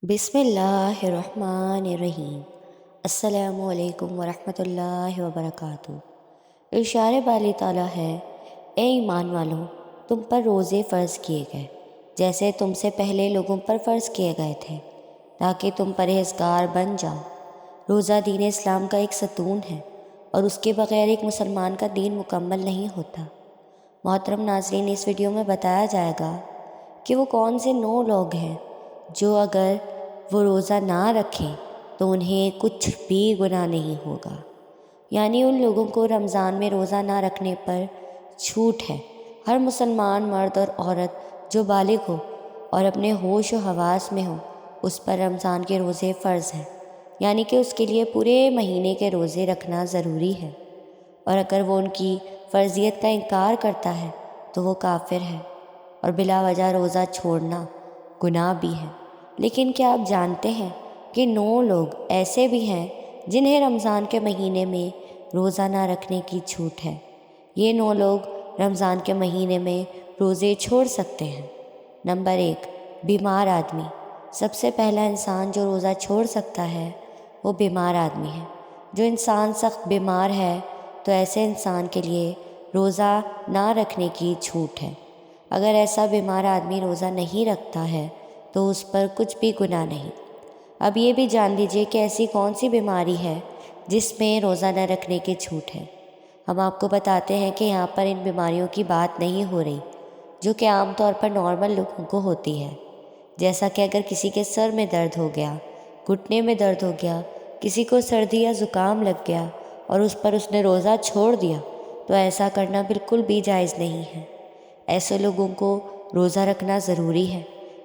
بسم اللہ الرحمن الرحیم۔ السلام علیکم ورحمۃ اللہ وبرکاتہ۔ ارشاد باری تعالیٰ ہے، اے ایمان والوں، تم پر روزے فرض کیے گئے جیسے تم سے پہلے لوگوں پر فرض کیے گئے تھے تاکہ تم پرہیزگار بن جاؤ۔ روزہ دین اسلام کا ایک ستون ہے اور اس کے بغیر ایک مسلمان کا دین مکمل نہیں ہوتا۔ محترم ناظرین، اس ویڈیو میں بتایا جائے گا کہ وہ کون سے 9 لوگ ہیں جو اگر وہ روزہ نہ رکھیں تو انہیں کچھ بھی گناہ نہیں ہوگا۔ یعنی ان لوگوں کو رمضان میں روزہ نہ رکھنے پر چھوٹ ہے۔ ہر مسلمان مرد اور عورت جو بالغ ہو اور اپنے ہوش و حواس میں ہو، اس پر رمضان کے روزے فرض ہیں، یعنی کہ اس کے لیے پورے مہینے کے روزے رکھنا ضروری ہے، اور اگر وہ ان کی فرضیت کا انکار کرتا ہے تو وہ کافر ہے اور بلا وجہ روزہ چھوڑنا گناہ بھی ہے۔ لیکن کیا آپ جانتے ہیں کہ 9 لوگ ایسے بھی ہیں جنہیں رمضان کے مہینے میں روزہ نہ رکھنے کی چھوٹ ہے؟ یہ 9 لوگ رمضان کے مہینے میں روزے چھوڑ سکتے ہیں۔ نمبر 1، بیمار آدمی۔ سب سے پہلا انسان جو روزہ چھوڑ سکتا ہے وہ بیمار آدمی ہے۔ جو انسان سخت بیمار ہے تو ایسے انسان کے لیے روزہ نہ رکھنے کی چھوٹ ہے۔ اگر ایسا بیمار آدمی روزہ نہیں رکھتا ہے تو اس پر کچھ بھی گناہ نہیں۔ اب یہ بھی جان لیجئے کہ ایسی کون سی بیماری ہے جس میں روزہ نہ رکھنے کی چھوٹ ہے۔ ہم آپ کو بتاتے ہیں کہ یہاں پر ان بیماریوں کی بات نہیں ہو رہی جو کہ عام طور پر نارمل لوگوں کو ہوتی ہے، جیسا کہ اگر کسی کے سر میں درد ہو گیا، گھٹنے میں درد ہو گیا، کسی کو سردی یا زکام لگ گیا اور اس پر اس نے روزہ چھوڑ دیا، تو ایسا کرنا بالکل بھی جائز نہیں ہے۔ ایسے لوگوں کو روزہ رکھنا ضروری ہے۔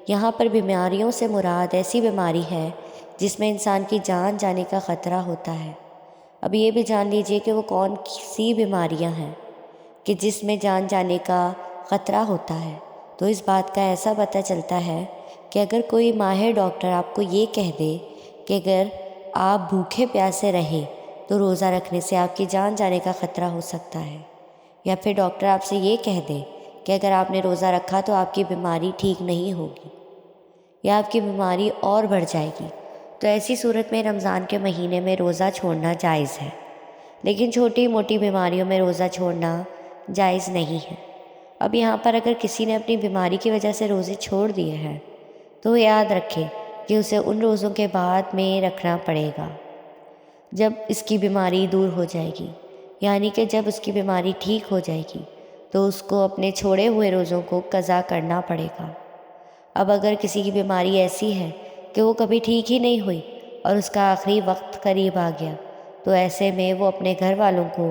یہاں پر بیماریوں سے مراد ایسی بیماری ہے جس میں انسان کی جان جانے کا خطرہ ہوتا ہے۔ اب یہ بھی جان لیجئے کہ وہ کون سی بیماریاں ہیں کہ جس میں جان جانے کا خطرہ ہوتا ہے۔ تو اس بات کا ایسا پتہ چلتا ہے کہ اگر کوئی ماہر ڈاکٹر آپ کو یہ کہہ دے کہ اگر آپ بھوکے پیاسے رہیں تو روزہ رکھنے سے آپ کی جان جانے کا خطرہ ہو سکتا ہے، یا پھر ڈاکٹر آپ سے یہ کہہ دے کہ اگر آپ نے روزہ رکھا تو آپ کی بیماری ٹھیک نہیں ہوگی یا آپ کی بیماری اور بڑھ جائے گی، تو ایسی صورت میں رمضان کے مہینے میں روزہ چھوڑنا جائز ہے۔ لیکن چھوٹی موٹی بیماریوں میں روزہ چھوڑنا جائز نہیں ہے۔ اب یہاں پر اگر کسی نے اپنی بیماری کی وجہ سے روزے چھوڑ دیے ہیں تو وہ یاد رکھے کہ اسے ان روزوں کے بعد میں رکھنا پڑے گا جب اس کی بیماری دور ہو جائے گی، یعنی کہ جب اس کی بیماری ٹھیک ہو جائے گی تو اس کو اپنے چھوڑے ہوئے روزوں کو قضا کرنا پڑے گا۔ اب اگر کسی کی بیماری ایسی ہے کہ وہ کبھی ٹھیک ہی نہیں ہوئی اور اس کا آخری وقت قریب آ گیا، تو ایسے میں وہ اپنے گھر والوں کو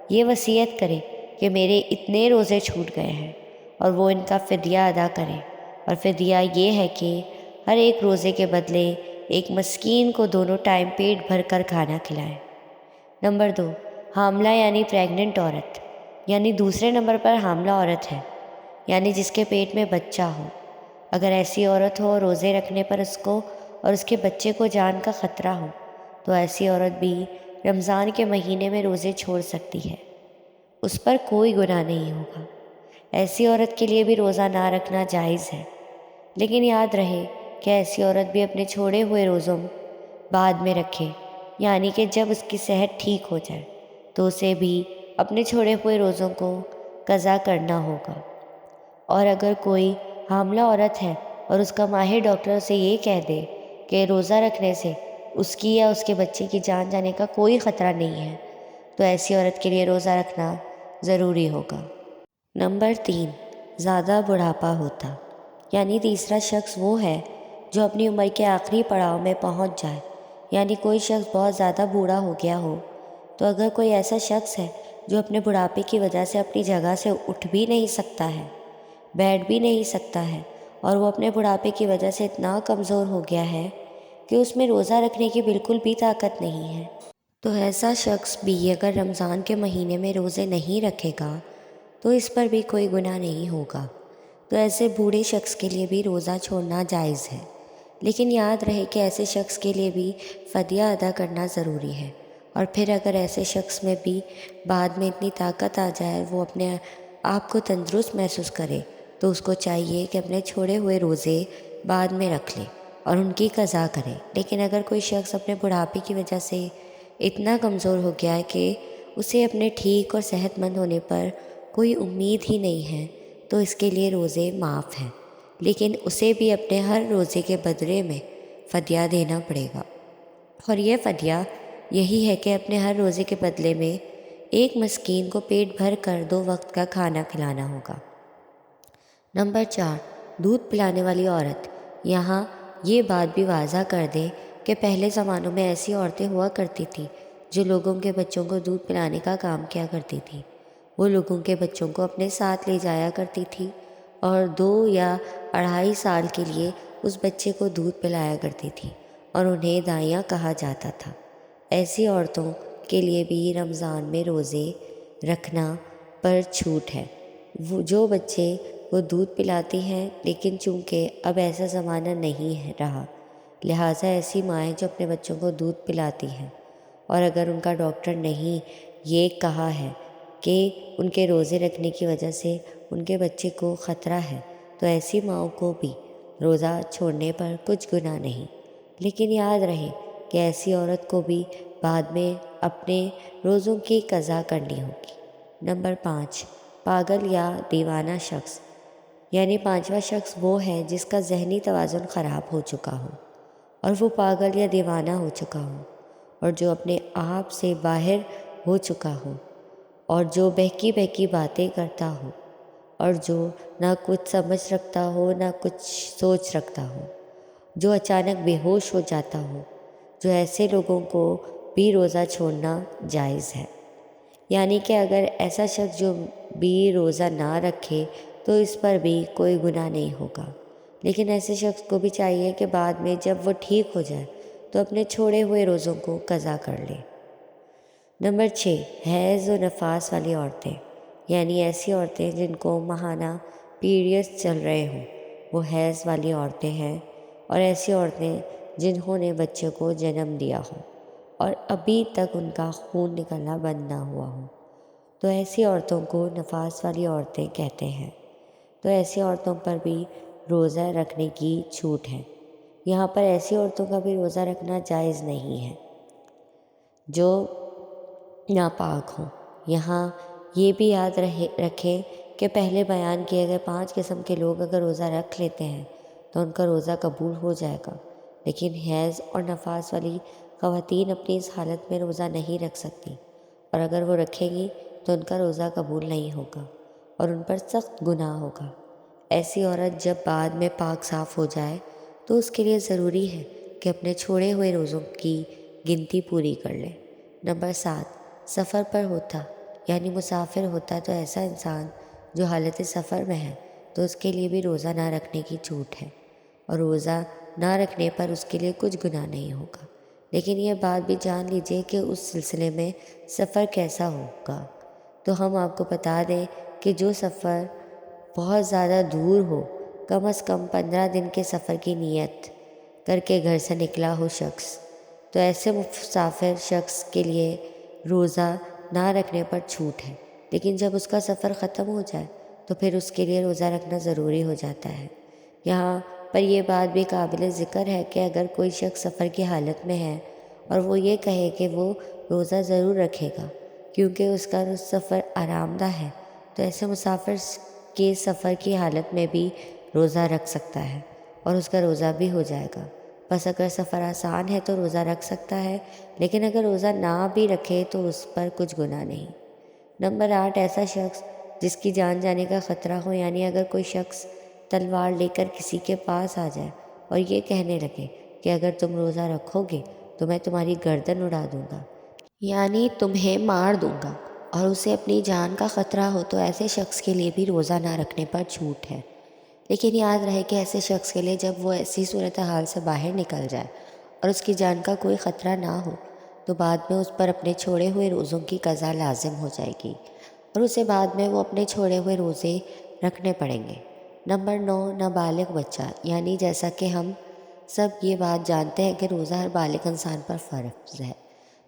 یہ وصیت کرے کہ میرے اتنے روزے چھوٹ گئے ہیں اور وہ ان کا فدیہ ادا کریں، اور فدیہ یہ ہے کہ ہر ایک روزے کے بدلے ایک مسکین کو دونوں ٹائم پیٹ بھر کر کھانا کھلائیں۔ نمبر 2، حاملہ یعنی پریگننٹ عورت، یعنی دوسرے نمبر پر حاملہ عورت ہے، یعنی جس کے پیٹ میں بچہ ہو۔ اگر ایسی عورت ہو اور روزے رکھنے پر اس کو اور اس کے بچے کو جان کا خطرہ ہو تو ایسی عورت بھی رمضان کے مہینے میں روزے چھوڑ سکتی ہے، اس پر کوئی گناہ نہیں ہوگا۔ ایسی عورت کے لیے بھی روزہ نہ رکھنا جائز ہے، لیکن یاد رہے کہ ایسی عورت بھی اپنے چھوڑے ہوئے روزوں بعد میں رکھے، یعنی کہ جب اس کی صحت ٹھیک ہو جائے تو اسے بھی اپنے چھوڑے ہوئے روزوں کو قضا کرنا ہوگا۔ اور اگر کوئی حاملہ عورت ہے اور اس کا ماہر ڈاکٹر اسے یہ کہہ دے کہ روزہ رکھنے سے اس کی یا اس کے بچے کی جان جانے کا کوئی خطرہ نہیں ہے، تو ایسی عورت کے لیے روزہ رکھنا ضروری ہوگا۔ نمبر 3، زیادہ بڑھاپا ہوتا، یعنی تیسرا شخص وہ ہے جو اپنی عمر کے آخری پڑاؤ میں پہنچ جائے، یعنی کوئی شخص بہت زیادہ بوڑھا ہو گیا ہو۔ تو اگر کوئی ایسا شخص ہے جو اپنے بڑھاپے کی وجہ سے اپنی جگہ سے اٹھ بھی نہیں سکتا ہے، بیٹھ بھی نہیں سکتا ہے، اور وہ اپنے بڑھاپے کی وجہ سے اتنا کمزور ہو گیا ہے کہ اس میں روزہ رکھنے کی بالکل بھی طاقت نہیں ہے، تو ایسا شخص بھی اگر رمضان کے مہینے میں روزے نہیں رکھے گا تو اس پر بھی کوئی گناہ نہیں ہوگا۔ تو ایسے بوڑھے شخص کے لیے بھی روزہ چھوڑنا جائز ہے، لیکن یاد رہے کہ ایسے شخص کے لیے بھی فدیہ ادا کرنا ضروری ہے۔ اور پھر اگر ایسے شخص میں بھی بعد میں اتنی طاقت آ جائے، وہ اپنے آپ کو تندرست محسوس کرے، تو اس کو چاہیے کہ اپنے چھوڑے ہوئے روزے بعد میں رکھ لے، اور ان کی قضا کرے۔ لیکن اگر کوئی شخص اپنے بڑھاپے کی وجہ سے اتنا کمزور ہو گیا ہے کہ اسے اپنے ٹھیک اور صحت مند ہونے پر کوئی امید ہی نہیں ہے تو اس کے لیے روزے معاف ہیں، لیکن اسے بھی اپنے ہر روزے کے بدلے میں فدیہ دینا پڑے گا، اور یہ فدیہ یہی ہے کہ اپنے ہر روزے کے بدلے میں ایک مسکین کو پیٹ بھر کر 2 وقت کا کھانا کھلانا ہوگا۔ نمبر 4، دودھ پلانے والی عورت۔ یہاں یہ بات بھی واضح کر دیں کہ پہلے زمانوں میں ایسی عورتیں ہوا کرتی تھیں جو لوگوں کے بچوں کو دودھ پلانے کا کام کیا کرتی تھیں۔ وہ لوگوں کے بچوں کو اپنے ساتھ لے جایا کرتی تھی اور 2 یا 2.5 سال کے لیے اس بچے کو دودھ پلایا کرتی تھی، اور انہیں دائیاں کہا جاتا تھا۔ ایسی عورتوں کے لیے بھی رمضان میں روزے رکھنا پر چھوٹ ہے۔ جو بچے وہ دودھ پلاتی ہیں، لیکن چونکہ اب ایسا زمانہ نہیں رہا، لہٰذا ایسی مائیں جو اپنے بچوں کو دودھ پلاتی ہیں اور اگر ان کا ڈاکٹر نہیں یہ کہا ہے کہ ان کے روزے رکھنے کی وجہ سے ان کے بچے کو خطرہ ہے، تو ایسی ماؤں کو بھی روزہ چھوڑنے پر کچھ گناہ نہیں۔ لیکن یاد رہے کہ ایسی عورت کو بھی بعد میں اپنے روزوں کی قضا کرنی ہوگی۔ نمبر 5، پاگل یا دیوانہ شخص۔ یعنی 5واں شخص وہ ہے جس کا ذہنی توازن خراب ہو چکا ہو اور وہ پاگل یا دیوانہ ہو چکا ہو، اور جو اپنے آپ سے باہر ہو چکا ہو، اور جو بہکی بہکی باتیں کرتا ہو، اور جو نہ کچھ سمجھ رکھتا ہو نہ کچھ سوچ رکھتا ہو، جو اچانک بے ہوش ہو جاتا ہو، جو ایسے لوگوں کو بھی روزہ چھوڑنا جائز ہے۔ یعنی کہ اگر ایسا شخص جو بھی روزہ نہ رکھے تو اس پر بھی کوئی گناہ نہیں ہوگا، لیکن ایسے شخص کو بھی چاہیے کہ بعد میں جب وہ ٹھیک ہو جائے تو اپنے چھوڑے ہوئے روزوں کو قضا کر لے۔ نمبر 6، حیض و نفاس والی عورتیں۔ یعنی ایسی عورتیں جن کو ماہانہ پیریڈز چل رہے ہوں، وہ حیض والی عورتیں ہیں، اور ایسی عورتیں جنہوں نے بچے کو جنم دیا ہو اور ابھی تک ان کا خون نکلنا بند نہ ہوا ہو، تو ایسی عورتوں کو نفاس والی عورتیں کہتے ہیں۔ تو ایسی عورتوں پر بھی روزہ رکھنے کی چھوٹ ہے۔ یہاں پر ایسی عورتوں کا بھی روزہ رکھنا جائز نہیں ہے جو ناپاک ہوں۔ یہاں یہ بھی یاد رکھیں کہ پہلے بیان کیے گئے 5 قسم کے لوگ اگر روزہ رکھ لیتے ہیں تو ان کا روزہ قبول ہو جائے گا، لیکن حیض اور نفاس والی خواتین اپنی اس حالت میں روزہ نہیں رکھ سکتی، اور اگر وہ رکھیں گی تو ان کا روزہ قبول نہیں ہوگا اور ان پر سخت گناہ ہوگا۔ ایسی عورت جب بعد میں پاک صاف ہو جائے تو اس کے لیے ضروری ہے کہ اپنے چھوڑے ہوئے روزوں کی گنتی پوری کر لے۔ نمبر 7، سفر پر ہوتا یعنی مسافر ہوتا تو ایسا انسان جو حالت سفر میں ہے تو اس کے لیے بھی روزہ نہ رکھنے کی چھوٹ ہے، اور روزہ نہ رکھنے پر اس کے لیے کچھ گناہ نہیں ہوگا۔ لیکن یہ بات بھی جان لیجئے کہ اس سلسلے میں سفر کیسا ہوگا۔ تو ہم آپ کو بتا دیں کہ جو سفر بہت زیادہ دور ہو، کم از کم 15 دن کے سفر کی نیت کر کے گھر سے نکلا ہو شخص، تو ایسے مسافر شخص کے لیے روزہ نہ رکھنے پر چھوٹ ہے، لیکن جب اس کا سفر ختم ہو جائے تو پھر اس کے لیے روزہ رکھنا ضروری ہو جاتا ہے۔ یہاں پر یہ بات بھی قابل ذکر ہے کہ اگر کوئی شخص سفر کی حالت میں ہے اور وہ یہ کہے کہ وہ روزہ ضرور رکھے گا کیونکہ اس کا سفر آرام دہ ہے، تو ایسے مسافر کے سفر کی حالت میں بھی روزہ رکھ سکتا ہے اور اس کا روزہ بھی ہو جائے گا۔ بس اگر سفر آسان ہے تو روزہ رکھ سکتا ہے، لیکن اگر روزہ نہ بھی رکھے تو اس پر کچھ گناہ نہیں۔ نمبر 8، ایسا شخص جس کی جان جانے کا خطرہ ہو۔ یعنی اگر کوئی شخص تلوار لے کر کسی کے پاس آ جائے اور یہ کہنے لگے کہ اگر تم روزہ رکھو گے تو میں تمہاری گردن اڑا دوں گا، یعنی تمہیں مار دوں گا، اور اسے اپنی جان کا خطرہ ہو، تو ایسے شخص کے لیے بھی روزہ نہ رکھنے پر چھوٹ ہے۔ لیکن یاد رہے کہ ایسے شخص کے لیے جب وہ ایسی صورتحال سے باہر نکل جائے اور اس کی جان کا کوئی خطرہ نہ ہو تو بعد میں اس پر اپنے چھوڑے ہوئے روزوں کی قضا لازم ہو جائے گی، اور اسے بعد میں وہ اپنے چھوڑے ہوئے روزے رکھنے پڑیں گے۔ نمبر 9، نابالغ بچہ۔ یعنی جیسا کہ ہم سب یہ بات جانتے ہیں کہ روزہ ہر بالغ انسان پر فرض ہے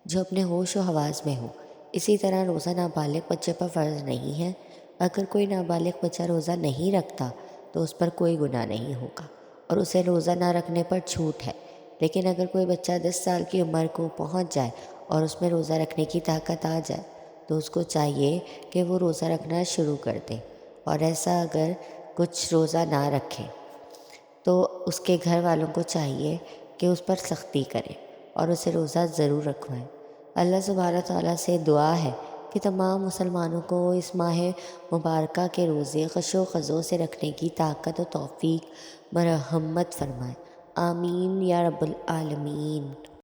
جو اپنے ہوش و حواس میں ہو، اسی طرح روزہ نابالغ بچے پر فرض نہیں ہے۔ اگر کوئی نابالغ بچہ روزہ نہیں رکھتا تو اس پر کوئی گناہ نہیں ہوگا، اور اسے روزہ نہ رکھنے پر چھوٹ ہے، لیکن اگر کوئی بچہ 10 سال کی عمر کو پہنچ جائے اور اس میں روزہ رکھنے کی طاقت آ جائے تو اس کو چاہیے کہ وہ روزہ رکھنا شروع کر دے، اور ایسا اگر کچھ روزہ نہ رکھے تو اس کے گھر والوں کو چاہیے کہ اس پر سختی کرے اور اسے روزہ ضرور رکھوائیں۔ اللہ سبحانہ تعالیٰ سے دعا ہے کہ تمام مسلمانوں کو اس ماہ مبارکہ کے روزے خشوع و خضوع سے رکھنے کی طاقت و توفیق مرحمت فرمائے۔ آمین یا رب العالمین۔